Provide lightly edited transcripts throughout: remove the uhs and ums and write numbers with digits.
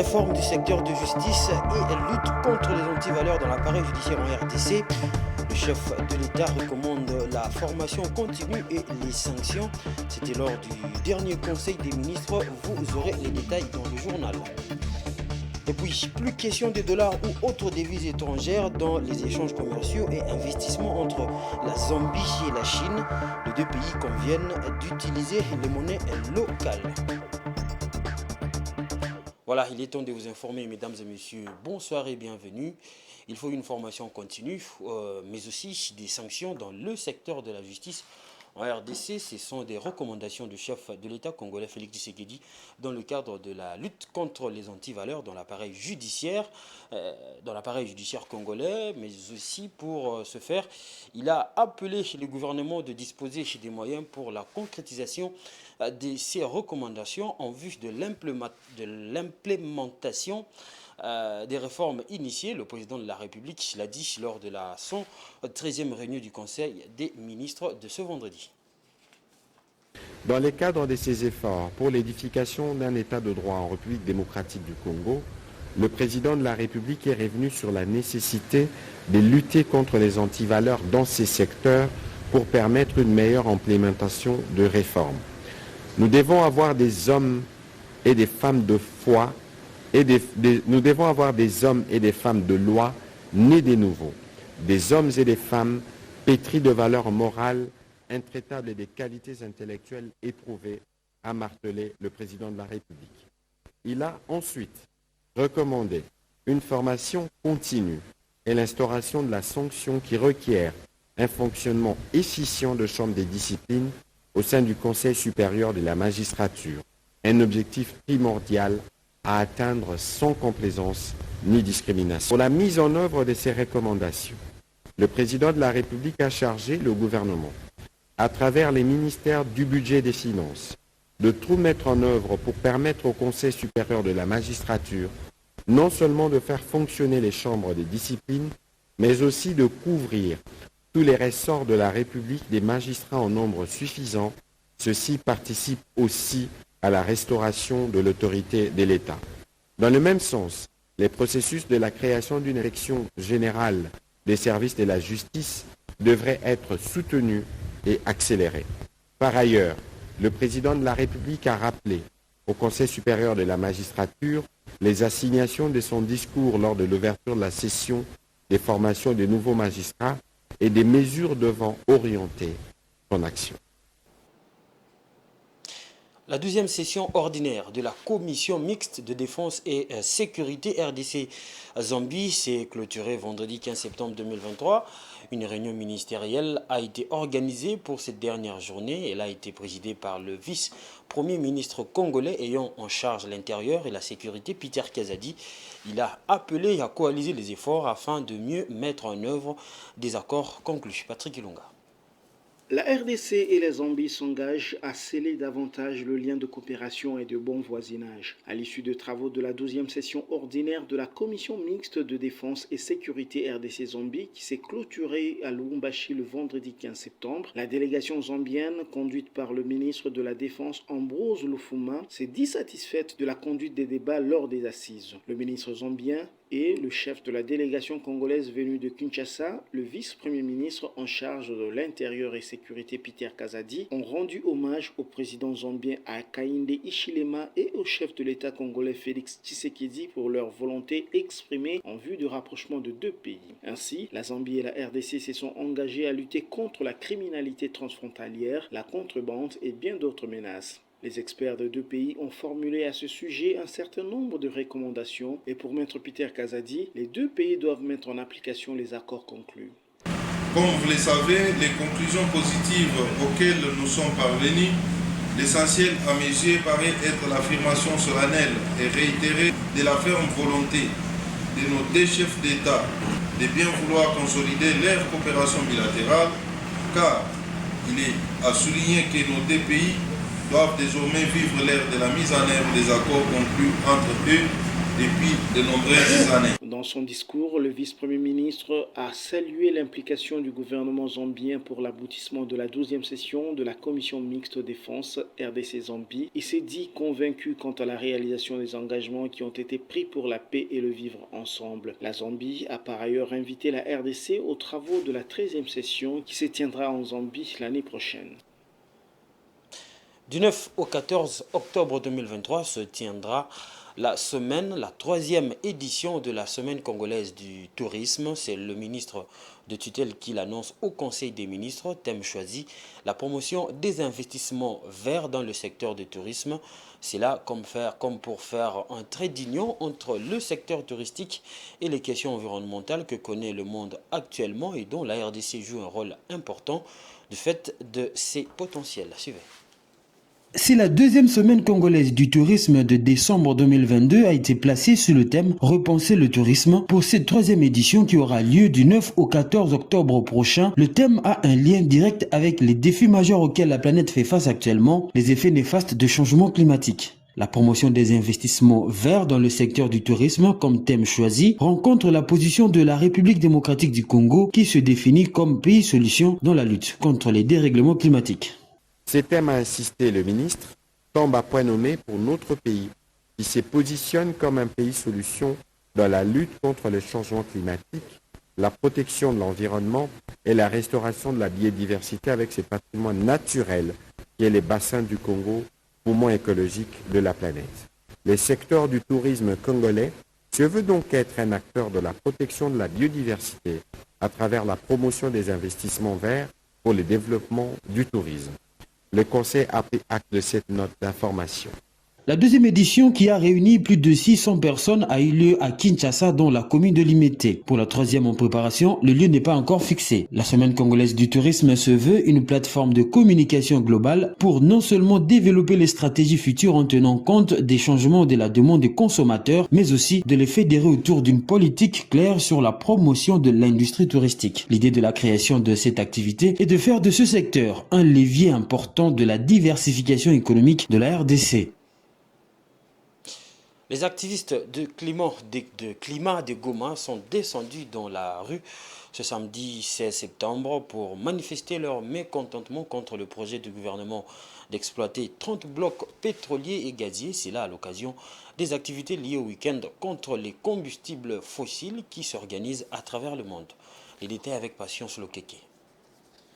Réforme du secteur de justice et lutte contre les antivaleurs dans l'appareil judiciaire en RDC. Le chef de l'État recommande la formation continue et les sanctions. C'était lors du dernier conseil des ministres. Vous aurez les détails dans le journal. Et puis, plus question des dollars ou autres devises étrangères dans les échanges commerciaux et investissements entre la Zambie et la Chine. Les deux pays conviennent d'utiliser les monnaies locales. Voilà, il est temps de vous informer, mesdames et messieurs. Bonsoir et bienvenue. Il faut une formation continue, mais aussi des sanctions dans le secteur de la justice. En RDC, ce sont des recommandations du chef de l'État congolais Félix Tshisekedi dans le cadre de la lutte contre les antivaleurs dans l'appareil judiciaire congolais, mais aussi pour ce faire, il a appelé le gouvernement de disposer des moyens pour la concrétisation de ces recommandations en vue de l'implémentation des réformes initiées. Le président de la République l'a dit lors de la 113e réunion du Conseil des ministres de ce vendredi. Dans le cadre de ces efforts pour l'édification d'un État de droit en République démocratique du Congo, le président de la République est revenu sur la nécessité de lutter contre les antivaleurs dans ces secteurs pour permettre une meilleure implémentation de réformes. Nous devons avoir des hommes et des femmes de foi nous devons avoir des hommes et des femmes de loi nés des nouveaux, des hommes et des femmes pétris de valeurs morales intraitables et des qualités intellectuelles éprouvées, a martelé le président de la République. Il a ensuite recommandé une formation continue et l'instauration de la sanction qui requiert un fonctionnement efficient de chambre des disciplines au sein du Conseil supérieur de la magistrature, un objectif primordial à atteindre sans complaisance ni discrimination. Pour la mise en œuvre de ces recommandations, le président de la République a chargé le gouvernement, à travers les ministères du budget et des finances, de tout mettre en œuvre pour permettre au Conseil supérieur de la magistrature non seulement de faire fonctionner les chambres des disciplines, mais aussi de couvrir tous les ressorts de la République des magistrats en nombre suffisant. Ceci participe aussi à la restauration de l'autorité de l'État. Dans le même sens, les processus de la création d'une direction générale des services de la justice devraient être soutenus et accélérés. Par ailleurs, le président de la République a rappelé au Conseil supérieur de la magistrature les assignations de son discours lors de l'ouverture de la session des formations des nouveaux magistrats et des mesures devant orienter son action. La 12e session ordinaire de la Commission mixte de défense et sécurité RDC Zambie s'est clôturée vendredi 15 septembre 2023. Une réunion ministérielle a été organisée pour cette dernière journée. Elle a été présidée par le vice-premier ministre congolais ayant en charge l'intérieur et la sécurité, Peter Kazadi. Il a appelé à coaliser les efforts afin de mieux mettre en œuvre des accords conclus. Patrick Ilunga. La RDC et les Zambies s'engagent à sceller davantage le lien de coopération et de bon voisinage. À l'issue de travaux de la 12e session ordinaire de la Commission mixte de défense et sécurité RDC Zambie qui s'est clôturée à Lubumbashi le vendredi 15 septembre, la délégation zambienne, conduite par le ministre de la Défense Ambrose Lufuma, s'est dissatisfaite de la conduite des débats lors des assises. Le ministre zambien et le chef de la délégation congolaise venue de Kinshasa, le vice-premier ministre en charge de l'intérieur et sécurité Peter Kazadi, ont rendu hommage au président zambien Hakainde Hichilema et au chef de l'État congolais Félix Tshisekedi pour leur volonté exprimée en vue du rapprochement de deux pays. Ainsi, la Zambie et la RDC se sont engagés à lutter contre la criminalité transfrontalière, la contrebande et bien d'autres menaces. Les experts de deux pays ont formulé à ce sujet un certain nombre de recommandations et pour Maître Peter Kazadi, les deux pays doivent mettre en application les accords conclus. Comme vous le savez, les conclusions positives auxquelles nous sommes parvenus, l'essentiel à mes yeux paraît être l'affirmation solennelle et réitérée de la ferme volonté de nos deux chefs d'État de bien vouloir consolider leur coopération bilatérale, car il est à souligner que nos deux pays doivent désormais vivre l'ère de la mise en œuvre des accords conclus entre eux depuis de nombreuses années. Dans son discours, le vice-premier ministre a salué l'implication du gouvernement zambien pour l'aboutissement de la 12e session de la commission mixte défense RDC-Zambie. Il s'est dit convaincu quant à la réalisation des engagements qui ont été pris pour la paix et le vivre ensemble. La Zambie a par ailleurs invité la RDC aux travaux de la 13e session qui se tiendra en Zambie l'année prochaine. Du 9 au 14 octobre 2023 se tiendra la troisième édition de la Semaine congolaise du tourisme. C'est le ministre de tutelle qui l'annonce au Conseil des ministres. Thème choisi, la promotion des investissements verts dans le secteur du tourisme. C'est là comme pour faire un trait d'union entre le secteur touristique et les questions environnementales que connaît le monde actuellement et dont la RDC joue un rôle important du fait de ses potentiels. Suivez. C'est la deuxième semaine congolaise du tourisme de décembre 2022 a été placée sur le thème « Repenser le tourisme » pour cette troisième édition qui aura lieu du 9 au 14 octobre prochain. Le thème a un lien direct avec les défis majeurs auxquels la planète fait face actuellement, les effets néfastes de changement climatique. La promotion des investissements verts dans le secteur du tourisme comme thème choisi rencontre la position de la République démocratique du Congo qui se définit comme pays solution dans la lutte contre les dérèglements climatiques. Ces thèmes, a insisté le ministre, tombent à point nommé pour notre pays, qui se positionne comme un pays solution dans la lutte contre le changement climatique, la protection de l'environnement et la restauration de la biodiversité avec ses patrimoines naturels, qui est les bassins du Congo, poumon écologique de la planète. Le secteur du tourisme congolais se veut donc être un acteur de la protection de la biodiversité à travers la promotion des investissements verts pour le développement du tourisme. Le Conseil a pris acte de cette note d'information. La deuxième édition, qui a réuni plus de 600 personnes, a eu lieu à Kinshasa, dans la commune de Limete. Pour la troisième en préparation, le lieu n'est pas encore fixé. La Semaine congolaise du tourisme se veut une plateforme de communication globale pour non seulement développer les stratégies futures en tenant compte des changements de la demande des consommateurs, mais aussi de les fédérer autour d'une politique claire sur la promotion de l'industrie touristique. L'idée de la création de cette activité est de faire de ce secteur un levier important de la diversification économique de la RDC. Les activistes de climat de Goma sont descendus dans la rue ce samedi 16 septembre pour manifester leur mécontentement contre le projet du gouvernement d'exploiter 30 blocs pétroliers et gaziers. C'est là à l'occasion des activités liées au week-end contre les combustibles fossiles qui s'organisent à travers le monde. Les détails avec Patience Lokeke.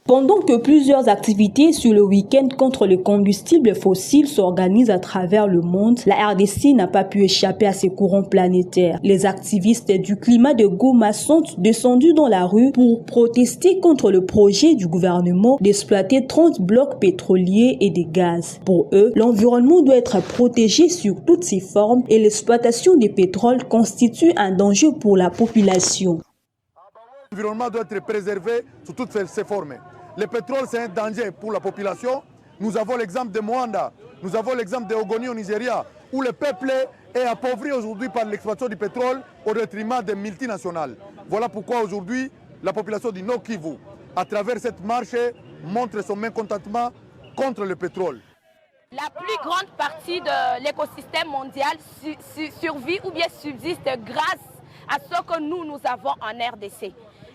Pendant que plusieurs activités sur le week-end contre les combustibles fossiles s'organisent à travers le monde, la RDC n'a pas pu échapper à ces courants planétaires. Les activistes du climat de Goma sont descendus dans la rue pour protester contre le projet du gouvernement d'exploiter 30 blocs pétroliers et de gaz. Pour eux, l'environnement doit être protégé sur toutes ses formes et l'exploitation du pétrole constitue un danger pour la population. L'environnement doit être préservé sous toutes ses formes. Le pétrole, c'est un danger pour la population. Nous avons l'exemple de Moanda, nous avons l'exemple de Ogoni au Nigeria, où le peuple est appauvri aujourd'hui par l'exploitation du pétrole au détriment des multinationales. Voilà pourquoi aujourd'hui, la population du Nord Kivu, à travers cette marche, montre son mécontentement contre le pétrole. La plus grande partie de l'écosystème mondial survit ou bien subsiste grâce à ce que nous avons en RDC.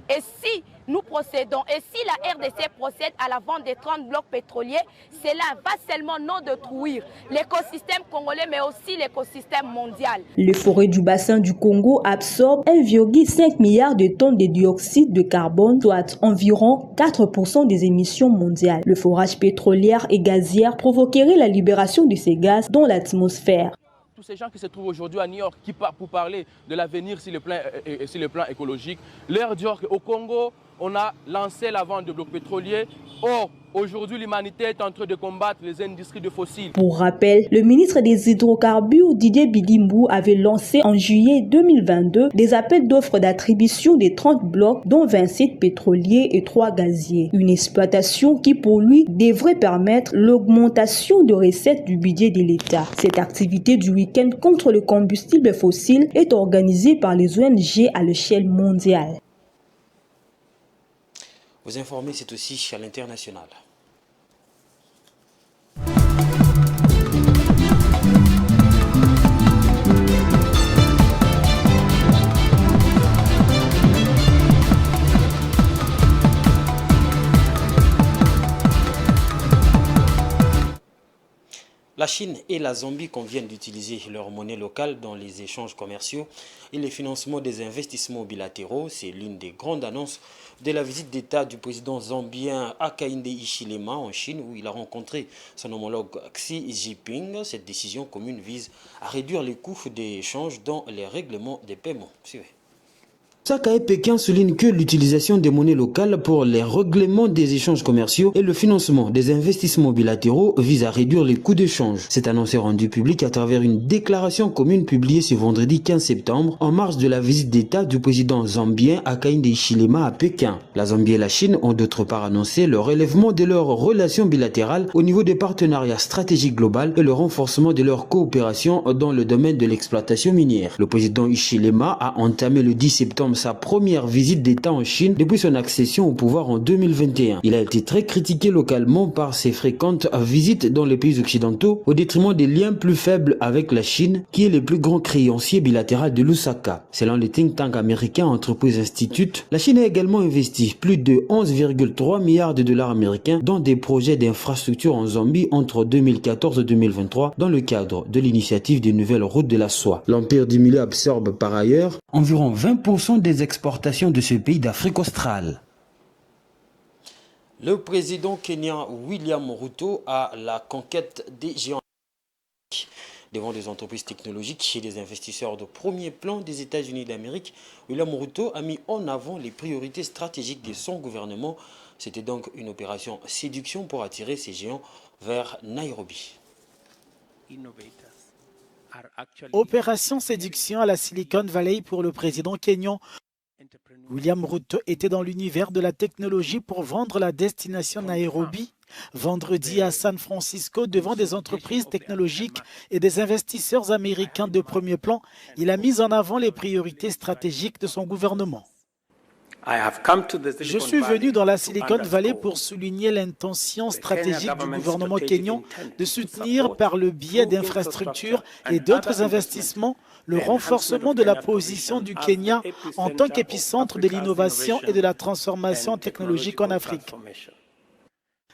Et si nous procédons, et si la RDC procède à la vente des 30 blocs pétroliers, cela va seulement non détruire l'écosystème congolais, mais aussi l'écosystème mondial. Les forêts du bassin du Congo absorbent 1,5 milliard de tonnes de dioxyde de carbone, soit environ 4% des émissions mondiales. Le forage pétrolier et gazier provoquerait la libération de ces gaz dans l'atmosphère. Tous ces gens qui se trouvent aujourd'hui à New York pour parler de l'avenir sur le plan écologique, leur dire qu'au Congo, on a lancé la vente de blocs pétroliers. Or, aujourd'hui, l'humanité est en train de combattre les industries de fossiles. Pour rappel, le ministre des Hydrocarbures, Didier Bidimbu, avait lancé en juillet 2022 des appels d'offres d'attribution des 30 blocs, dont 27 pétroliers et 3 gaziers. Une exploitation qui, pour lui, devrait permettre l'augmentation de recettes du budget de l'État. Cette activité du week-end contre le combustible fossile est organisée par les ONG à l'échelle mondiale. Vous informer, c'est aussi à l'international. La Chine et la Zambie conviennent d'utiliser leur monnaie locale dans les échanges commerciaux et le financement des investissements bilatéraux. C'est l'une des grandes annonces de la visite d'État du président zambien Hakainde Hichilema en Chine, où il a rencontré son homologue Xi Jinping. Cette décision commune vise à réduire les coûts d'échange dans les règlements des paiements. Suivez. Osaka et Pékin soulignent que l'utilisation des monnaies locales pour les règlements des échanges commerciaux et le financement des investissements bilatéraux vise à réduire les coûts d'échange. Cette annonce est rendue publique à travers une déclaration commune publiée ce vendredi 15 septembre en marge de la visite d'État du président zambien Hakainde Hichilema à Pékin. La Zambie et la Chine ont d'autre part annoncé le relèvement de leurs relations bilatérales au niveau des partenariats stratégiques globaux et le renforcement de leur coopération dans le domaine de l'exploitation minière. Le président Hichilema a entamé le 10 septembre sa première visite d'État en Chine depuis son accession au pouvoir en 2021. Il a été très critiqué localement par ses fréquentes visites dans les pays occidentaux au détriment des liens plus faibles avec la Chine, qui est le plus grand créancier bilatéral de Lusaka. Selon le think tank américain Entreprise Institute, la Chine a également investi plus de 11,3 milliards de dollars américains dans des projets d'infrastructure en Zambie entre 2014 et 2023 dans le cadre de l'initiative des nouvelles routes de la soie. L'Empire du Milieu absorbe par ailleurs environ 20% des exportations de ce pays d'Afrique australe. Le président kenyan William Ruto a la conquête des géants devant des entreprises technologiques et des investisseurs de premier plan des États-Unis d'Amérique. William Ruto a mis en avant les priorités stratégiques de son gouvernement. C'était donc une opération séduction pour attirer ces géants vers Nairobi. Opération séduction à la Silicon Valley pour le président kényan. William Ruto était dans l'univers de la technologie pour vendre la destination Nairobi. Vendredi à San Francisco, devant des entreprises technologiques et des investisseurs américains de premier plan, il a mis en avant les priorités stratégiques de son gouvernement. Je suis venu dans la Silicon Valley pour souligner l'intention stratégique du gouvernement kényan de soutenir par le biais d'infrastructures et d'autres investissements le renforcement de la position du Kenya en tant qu'épicentre de l'innovation et de la transformation technologique en Afrique.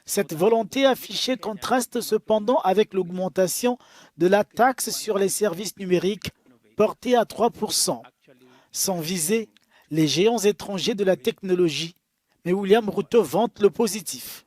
Cette volonté affichée contraste cependant avec l'augmentation de la taxe sur les services numériques portée à 3%, sans viser les géants étrangers de la technologie. Mais William Ruto vante le positif.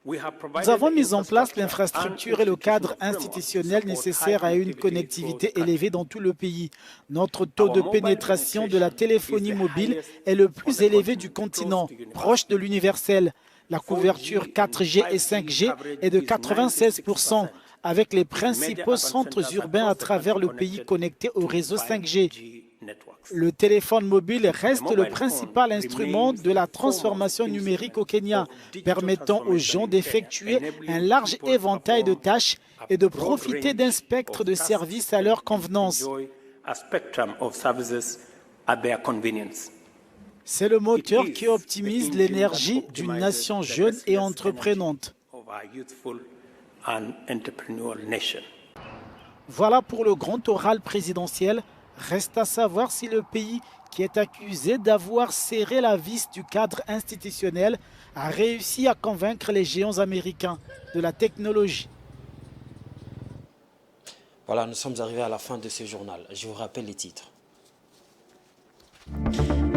Nous avons mis en place l'infrastructure et le cadre institutionnel nécessaire à une connectivité élevée dans tout le pays. Notre taux de pénétration de la téléphonie mobile est le plus élevé du continent, proche de l'universel. La couverture 4G et 5G est de 96%, avec les principaux centres urbains à travers le pays connectés au réseau 5G. Le téléphone mobile reste le principal instrument de la transformation numérique au Kenya, permettant aux gens d'effectuer un large éventail de tâches et de profiter d'un spectre de services à leur convenance. C'est le moteur qui optimise l'énergie d'une nation jeune et entreprenante. Voilà pour le grand oral présidentiel. Reste à savoir si le pays, qui est accusé d'avoir serré la vis du cadre institutionnel, a réussi à convaincre les géants américains de la technologie. Voilà, nous sommes arrivés à la fin de ce journal. Je vous rappelle les titres.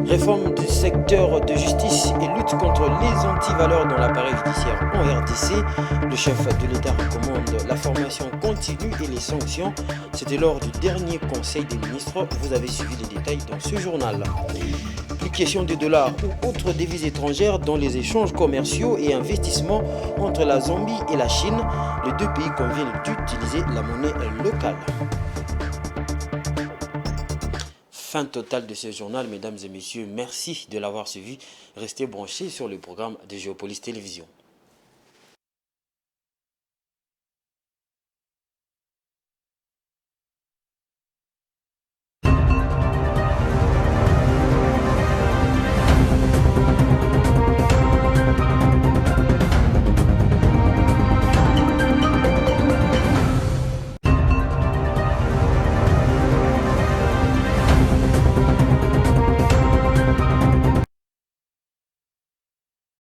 Réforme du secteur de justice et lutte contre les antivaleurs dans l'appareil judiciaire en RDC. Le chef de l'État recommande la formation continue et les sanctions. C'était lors du dernier conseil des ministres. Vous avez suivi les détails dans ce journal. Plus question de dollars ou autres devises étrangères dans les échanges commerciaux et investissements entre la Zambie et la Chine. Les deux pays conviennent d'utiliser la monnaie locale. Fin totale de ce journal, mesdames et messieurs. Merci de l'avoir suivi. Restez branchés sur le programme de Géopolis Télévision.